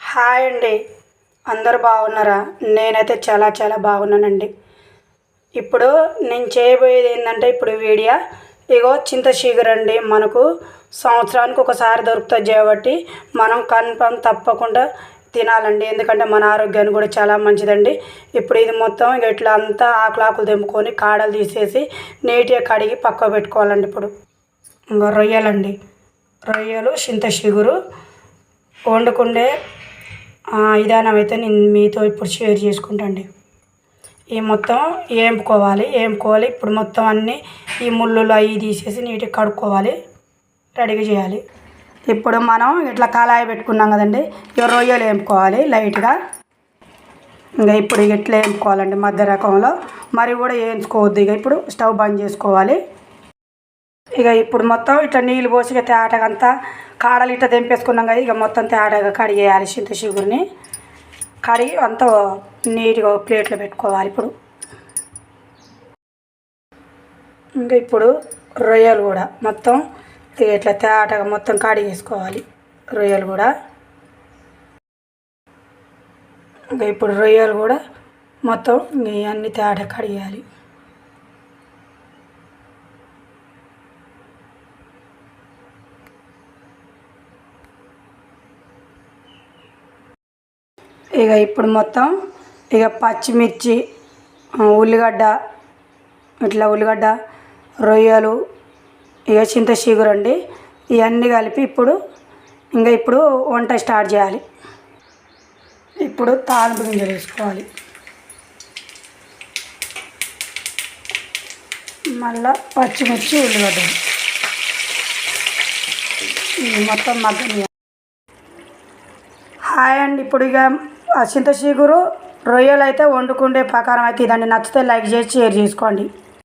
Hi అండి. అందరూ బాగున్నారా? నేనైతే చాలా చాలా బాగున్నానండి. ఇప్పుడు నేను చేయబోయేది ఏంటంటే ఇప్పుడు వీడియో ఇగో చింత చిగురండి. మనకు సంవత్సరానికి ఒకసారి దొరుకుతుంది కాబట్టి మనం కన్ఫర్మ్ తప్పకుండా తినాలండి. ఎందుకంటే మన ఆరోగ్యానికి కూడా చాలా మంచిదండి. ఇప్పుడు ఇది మొత్తం ఇట్లా అంతా ఆకులు తెంపుకొని కాడలు తీసేసి నీట్గా కడిగి పక్కకు పెట్టుకోవాలండి. ఇప్పుడు ఇంకా రొయ్యలండి, రొయ్యలు చింత చిగురు వండుకుండే విధానం అయితే నేను మీతో ఇప్పుడు షేర్ చేసుకుంటాండి. ఈ మొత్తం వేపుకోవాలి. ఇప్పుడు మొత్తం అన్నీ ఈ ముళ్ళులు అవి తీసేసి నీట్గా కడుక్కోవాలి, రెడీగా చేయాలి. ఇప్పుడు మనం ఇట్లా కళాయి పెట్టుకున్నాం కదండి, ఇక రొయ్యలు వేపుకోవాలి లైట్గా. ఇంకా ఇప్పుడు ఇట్లా వేపుకోవాలండి మధ్య రకంలో, మరి కూడా వేయించుకోవద్దు. ఇక ఇప్పుడు స్టవ్ బంద్ చేసుకోవాలి. ఇక ఇప్పుడు మొత్తం ఇట్లా నీళ్ళు పోసి ఇక తేటగా అంతా కాడలు ఇట్లా తెంపేసుకున్నాం కదా, ఇక మొత్తం తేటగా కడిగేయాలి. చింత చిగురిని కడిగి అంతా నీట్గా ప్లేట్లో పెట్టుకోవాలి. ఇప్పుడు రొయ్యలు కూడా మొత్తం ఇట్లా తేటగా మొత్తం కడిగేసుకోవాలి. రొయ్యలు కూడా ఇప్పుడు రొయ్యలు కూడా మొత్తం ఇవన్నీ తేటగా కడిగేయాలి. ఇక ఇప్పుడు మొత్తం ఇక పచ్చిమిర్చి, ఉల్లిగడ్డ, ఉల్లిగడ్డ, రొయ్యలు, ఇక చింత చిగురు అండి, ఇవన్నీ కలిపి ఇప్పుడు వంట స్టార్ట్ చేయాలి. ఇప్పుడు తాలింపు గింజలు వేసుకోవాలి. మళ్ళా పచ్చిమిర్చి, ఉల్లిగడ్డ మొత్తం మగ్గని. హాయ్ అండి. ఇప్పుడు ఇక చింత చిగురు రొయ్యలు అయితే వండుకుండే ప్రకారం అయితే ఇదండి. నచ్చితే లైక్ చేసి షేర్ చేసుకోండి.